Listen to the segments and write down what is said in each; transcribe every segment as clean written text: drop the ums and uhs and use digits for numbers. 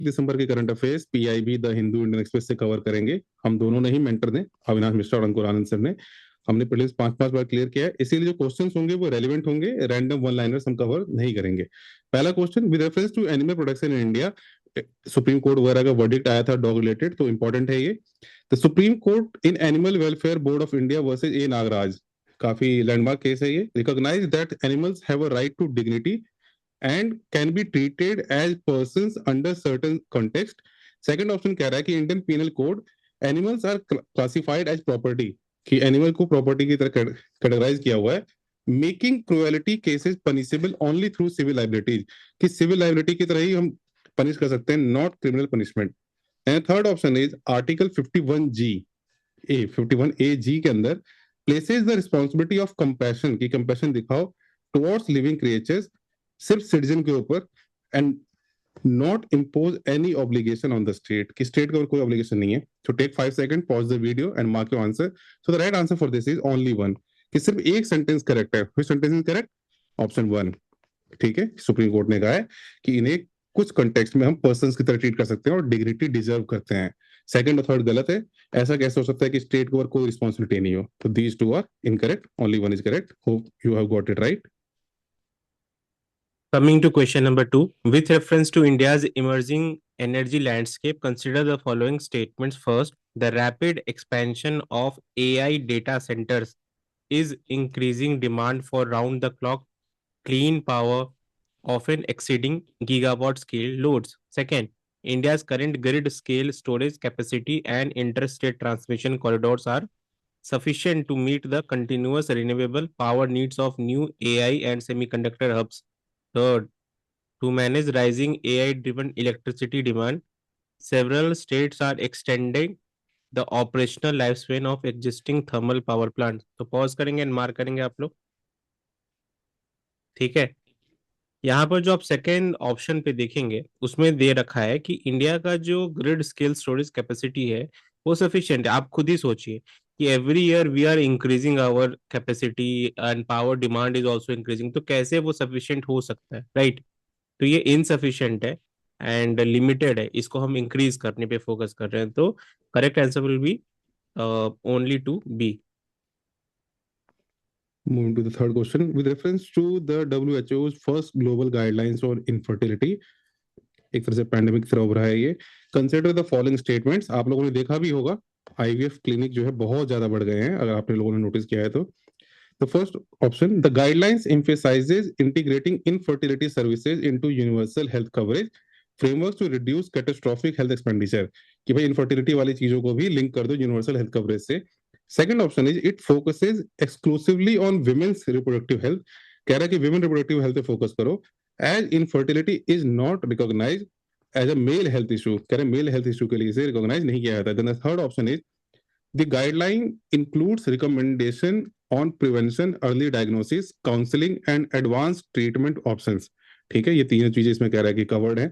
दिसंबर के current affairs PIB the Hindu Indian express से cover करेंगे। हम दोनों नहीं, मेंटर ने, अविनाश मिश्रा और अंकुर आनंद सर ने। हमने प्रीलिम्स 5-5 बार क्लियर किया है, इसीलिए जो क्वेश्चंस होंगे वो रेलेवेंट होंगे, रैंडम वन लाइनर्स हम कवर नहीं करेंगे। पहला question, with reference to animal production in India, supreme court वगैरह का वर्डिक्ट आया था डॉग रिलेटेड, तो इंपॉर्टेंट है ये। The supreme court in animal welfare board of India versus A Nagaraj, काफी लैंडमार्क केस है ये। Recognise that animals have a right to dignity and can be treated as persons under certain context. Second option कह रहा है कि Indian penal code, animals are classified as property, कि animal को property की तरह कैटेगराइज किया हुआ है। Making cruelty cases punishable only through civil liabilities, कि सिविल लाइबिलिटी की तरह ही हम पनिश कर सकते हैं, not criminal punishment. And third option is article 51 A के अंदर places the responsibility of compassion, की कंपैशन दिखाओ टुवर्ड्स लिविंग क्रिएचर्स, सिर्फ सिटीजन के ऊपर, and not impose any obligation on the state, कि स्टेट के ऊपर कोई ऑब्लिगेशन नहीं है। So take 5 second, pause the video and mark your answer. So the right answer for this is only one, कि सिर्फ एक सेंटेंस करेक्ट है। Which sentence is correct? Option one. ठीक है, सुप्रीम कोर्ट ने कहा है कि इन्हें कुछ कंटेक्स्ट में हम पर्सन्स की तरह ट्रीट कर सकते हैं और डिग्निटी डिजर्व करते हैं। सेकंड और थर्ड गलत है। ऐसा कैसे हो सकता है कि स्टेट के ऊपर कोई रिस्पॉन्सिबिलिटी नहीं हो? तो these two are incorrect, only one is correct. Hope you have got it right. Coming to question number 2, with reference to India's emerging energy landscape, consider the following statements. First, the rapid expansion of AI data centers is increasing demand for round-the-clock clean power, often exceeding gigawatt-scale loads. Second, India's current grid-scale storage capacity and interstate transmission corridors are sufficient to meet the continuous renewable power needs of new AI and semiconductor hubs. Third, to manage rising AI-driven electricity demand, several states are extending the operational lifespan of existing thermal power plants. तो pause करेंगे and mark करेंगे आप लोग, ठीक है। यहाँ पर जो आप सेकेंड ऑप्शन पे देखेंगे उसमें दे रखा है कि इंडिया का जो ग्रिड स्केल स्टोरेज कैपेसिटी है वो सफिशिएंट है। आप खुद ही सोचिए कि every year we are increasing our capacity and power demand is also increasing, तो कैसे वो सफिशिएंट हो सकता है, राइट? तो ये इनसफिशिएंट है एंड लिमिटेड है, इसको हम इंक्रीज करने पे फोकस कर रहे हैं। तो correct answer will be only two B. Moving to the third question, with reference to the WHO's first global guidelines on infertility, एक तरह से पैंडेमिक तरह हो रहा है ये। कंसिडर द फॉलोइंग स्टेटमेंट्स, आप लोगों ने देखा भी होगा आईवीएफ क्लिनिक जो है बहुत ज्यादा बढ़ गए हैं, अगर आपने लोगों ने नोटिस किया है तो। The first option, the guidelines emphasises integrating infertility services into universal health coverage framework to reduce catastrophic health expenditure, कि भाई इनफर्टिलिटी वाली चीजों को भी लिंक कर दो यूनिवर्सल हेल्थ कवरेज से। Second option is it focuses exclusively on women's reproductive health, कह रहा है कि विमेन रिप्रोडक्टिव हेल्थ पे फोकस करो, as infertility is not recognise as a male health issue, कह रहे मेल हेल्थ इशू के लिए इसे रिकॉग्नाइज नहीं किया जाता। Then the third option is the guideline includes recommendation on prevention, early diagnosis, counselling and advance treatment options. ठीक है, ये तीनों चीजें इसमें कह रहा है कि कवर्ड है,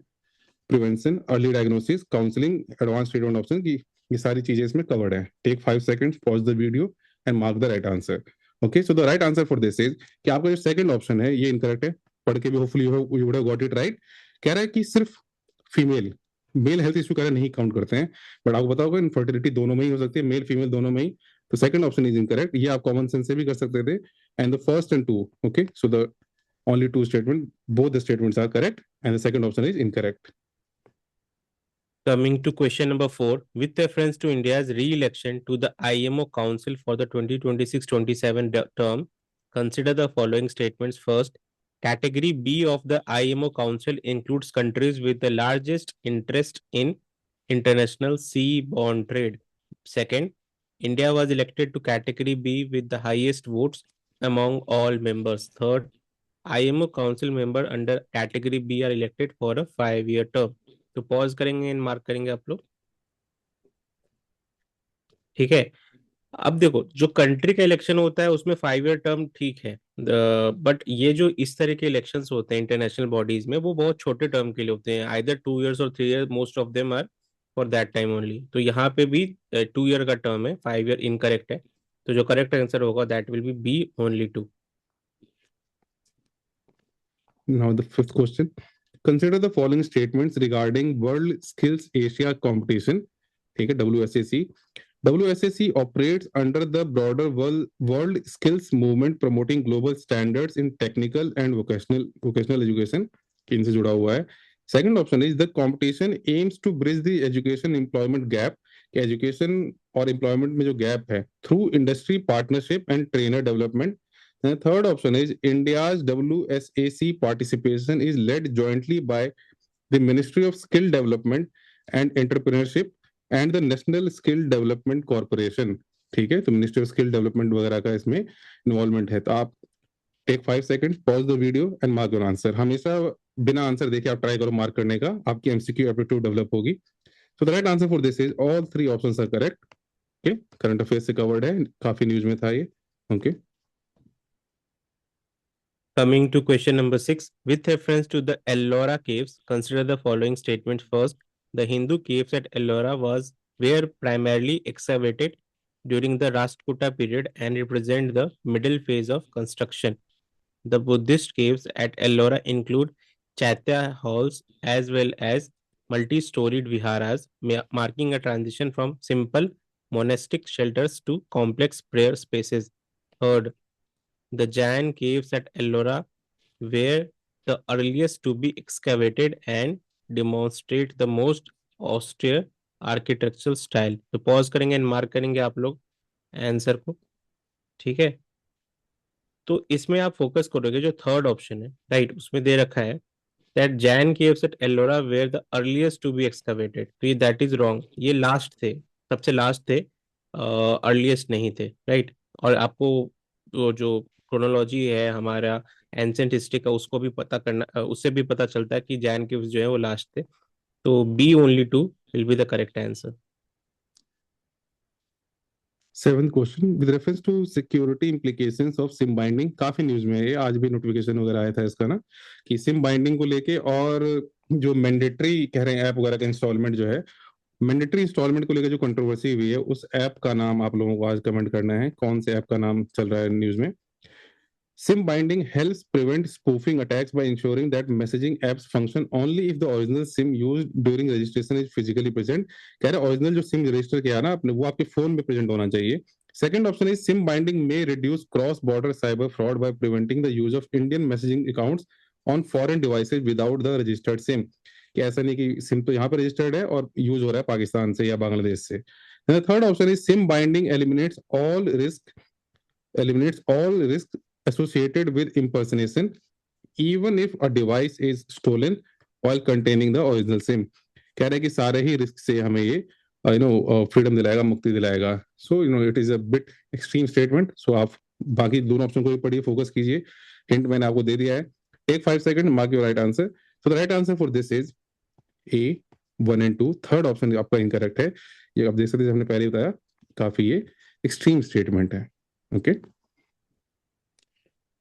prevention, early diagnosis, counselling, advance treatment option, की ये सारी चीजें इसमें कवर्ड है। Take 5 seconds, pause the video and mark the right answer. Okay, so the right answer for this is कि आपका जो सेकंड ऑप्शन है ये इनकरेक्ट है। पढ़ के भी hopefully you would have got it right. कह रहा है कि सिर्फ फीमेल, मेल हेल्थ इशू कह रहा नहीं काउंट करते हैं, बट आपको पता होगा इनफर्टिलिटी दोनों में ही हो सकती है, मेल फीमेल दोनों में ही। तो सेकंड ऑप्शन इज इनकरेक्ट, ये आप कॉमन सेंस से भी कर सकते थे। And the first and two, okay, so द only two statement, both the statements are correct and the second option is incorrect. Coming to question number 4, with reference to India's re-election to the IMO Council for the 2026-27 term, consider the following statements. First, category B of the IMO Council includes countries with the largest interest in international seaborne trade. Second, India was elected to category B with the highest votes among all members. Third, IMO council member under category B are elected for a 5-year term. तो pause करेंगे and mark करेंगे आप लोग, ठीक है। अब देखो, जो कंट्री का इलेक्शन होता है उसमें 5-year टर्म ठीक है, बट ये जो इस तरह के इलेक्शंस होते हैं इंटरनेशनल बॉडीज में वो बहुत छोटे टर्म के लिए होते हैं, आइदर 2 years और 3 years, most of them are for that time only. तो यहाँ पे भी 2 year का टर्म है, 5 year इनकरेक्ट है। तो जो करेक्ट आंसर होगा that will be only 2। Now the fifth question, consider the following statements regarding World Skills Asia competition. ठीक है, WSAC. WSAC operates under the broader world skills movement promoting global standards in technical and vocational education. इनसे जुड़ा हुआ है. Second option is the competition aims to bridge the education employment gap. कि education और employment में जो gap है through industry partnership and trainer development. And the third option is India's WSAC participation is led jointly by the Ministry of Skill Development and Entrepreneurship and the National Skill Development Corporation. ठीक है, तो ministry of skill development वगैरह का इसमें involvement है. तो आप take 5 second, pause the video and mark your answer. हमेशा बिना आंसर देखे आप ट्राई करो मार्क करने का, आपकी एमसीक्यू एप्टीट्यूड डेवलप होगी. So the right answer for this is all 3 options are correct. Okay, current affairs से कवर्ड है, काफी न्यूज में था ये. Okay. Coming to question number 6, with reference to the Ellora caves, consider the following statements first. The Hindu caves at Ellora were primarily excavated during the Rashtrakuta period and represent the middle phase of construction. The Buddhist caves at Ellora include Chaitya halls as well as multi-storied viharas, marking a transition from simple monastic shelters to complex prayer spaces. Third, the Jain caves at Ellora were the earliest to be excavated and demonstrate the most austere architectural style. तो pause करेंगे and mark करेंगे आप लोग answer को. ठीक है, तो इसमें आप फोकस करोगे जो थर्ड ऑप्शन है, राइट, उसमें दे रखा है that Jain caves at Ellora were the earliest to be excavated. तो ये दैट इज रॉन्ग, ये लास्ट थे, सबसे लास्ट थे, अर्लीस्ट नहीं थे, राइट. और आपको जो क्रोनोलॉजी है हमारा एंसेंट हिस्ट्री का उसको भी पता करना, उससे भी पता चलता है कि जैन केव्स जो है वो लास्ट थे. तो B only 2 will be the correct answer. 7th question, with reference to security implications of SIM binding. काफी न्यूज में है ये, आज भी नोटिफिकेशन वगैरह आया था इसका ना, कि सिम बाइंडिंग को लेके और जो मैंडेटरी कह रहे हैं ऐप वगैरह का इंस्टॉलमेंट जो है, मैंडेटरी इंस्टॉलमेंट को लेकर जो कंट्रोवर्सी हुई है, उस ऐप का नाम आप लोगों को आज कमेंट करना है. कौन से ऐप का नाम चल रहा है न्यूज में? SIM binding helps prevent spoofing attacks by ensuring that messaging apps function only if the original SIM used during registration is physically present. कह रहे ओरिजिनल जो सिम रजिस्टर किया ना आपने, वो आपके फोन में प्रेजेंट होना चाहिए. Second option is SIM binding may reduce cross-border cyber fraud by preventing the use of Indian messaging accounts on foreign devices without the registered SIM. कि ऐसा नहीं कि सिम तो यहाँ पर रजिस्टर्ड है और यूज हो रहा है पाकिस्तान से या बांग्लादेश से. Third option is SIM binding eliminates all risk associated with impersonation, even if a device is stolen while containing the original SIM. कह रहे हैं कि सारे ही रिस्क से हमें ये फ्रीडम दिलाएगा, मुक्ति दिलाएगा. So it is a bit extreme statement. So आप बाकी दोनों ऑप्शन को भी पढ़िए, फोकस कीजिए. हिंट मैंने आपको दे दिया है. Take 5 second, mark your right answer. So the right answer for this is A 1 and 2. Third option आपका इनकरेक्ट है. ये आप देख सकते हैं, हमने पहले बताया, काफी ये एक्सट्रीम स्टेटमेंट है. Okay.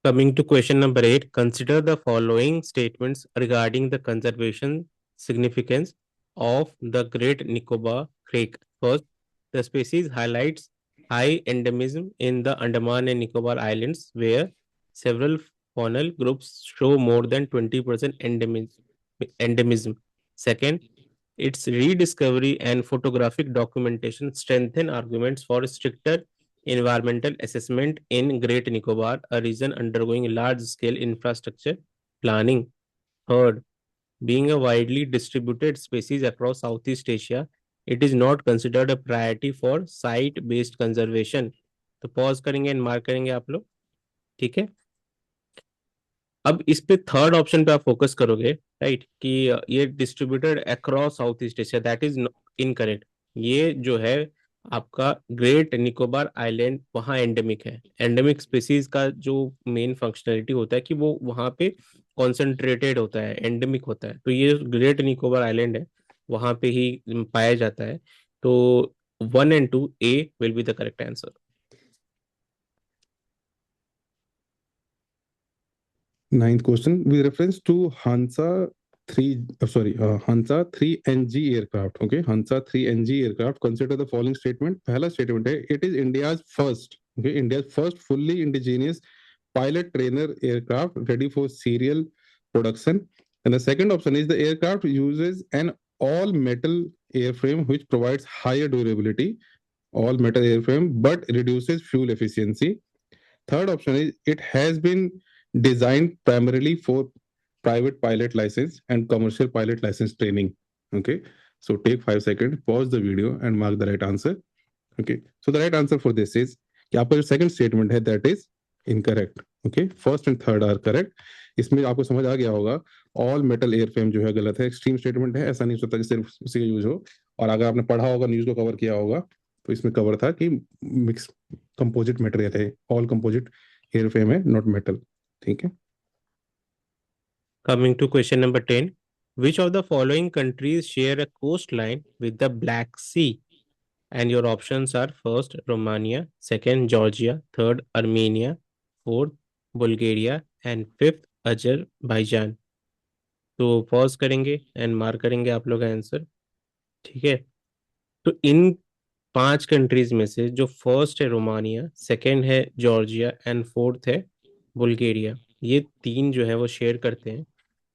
Coming to question number 8, consider the following statements regarding the conservation significance of the Great Nicobar Crake. First, the species highlights high endemism in the Andaman and Nicobar Islands, where several faunal groups show more than 20% endemism. Second, its rediscovery and photographic documentation strengthen arguments for stricter environmental assessment in Great Nicobar, a region undergoing large-scale infrastructure planning. Third, being a widely distributed species across Southeast Asia, it is not considered a priority for site-based conservation. तो pause करेंगे and mark करेंगे आप लोग. ठीक है, अब इस पे थर्ड ऑप्शन पे आप फोकस करोगे, राइट, कि ये distributed across south east Asia, that is incorrect. ये जो है आपका ग्रेट निकोबार आइलैंड वहाँ एंडेमिक है. एंडेमिक स्पीसीज का जो मेन फंक्शनलिटी होता है कि वो वहाँ पे कॉन्सेंट्रेटेड होता है, एंडेमिक होता है. तो ये ग्रेट निकोबार आइलैंड है, वहाँ पे ही पाया जाता है. तो 1 and 2 A will be the correct answer. Ninth question, with reference to Hansa 3NG aircraft. Okay, Hansa 3NG aircraft, consider the following statement. पहला statement है, it is India's first fully indigenous pilot trainer aircraft ready for serial production. And the second option is the aircraft uses an all metal airframe which provides higher durability, all metal airframe, but reduces fuel efficiency. Third option is it has been designed primarily for private pilot license and commercial pilot license training. Okay, so take 5 seconds, pause the video, and mark the right answer. Okay, so the right answer for this is कि आपका जो second statement है that is incorrect. Okay, first and third are correct. इसमें आपको समझ आ गया होगा all metal airframe जो है गलत है, एक्सट्रीम स्टेटमेंट है, ऐसा नहीं हो सकता कि सिर्फ उसी का यूज हो। और अगर आपने पढ़ा होगा, न्यूज को कवर किया होगा, तो इसमें कवर था कि मिक्स कंपोजिट मटेरियल है, ऑल कंपोजिट एयरफ्रेम है, नॉट मेटल। ठीक है। Coming to question number 10, which of the following countries share a coastline with the Black Sea? And your options are first Romania, second Georgia, third Armenia, fourth Bulgaria and fifth Azerbaijan. तो pause करेंगे and mark करेंगे आप लोग answer. ठीक है, तो इन 5 countries में से जो फर्स्ट है रोमानिया, सेकंड है जॉर्जिया एंड फोर्थ है बुल्गारिया, ये 3 जो है वो शेयर करते हैं।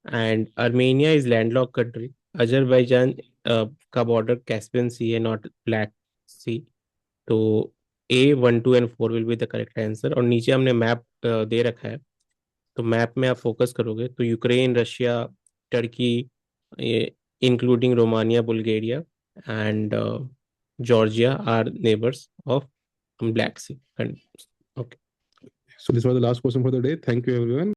And Armenia is landlock country. Azerbaijan का बॉर्डर कैस्पियन सी है, नॉट ब्लैक सी। तो A, 1, 2 and 4 will be the correct answer. और नीचे हमने मैप दे रखा है, तो मैप में आप फोकस करोगे तो Ukraine, Russia, Turkey, including Romania, Bulgaria and Georgia are neighbours of Black Sea. Okay, So this was the last question for the day. Thank you everyone.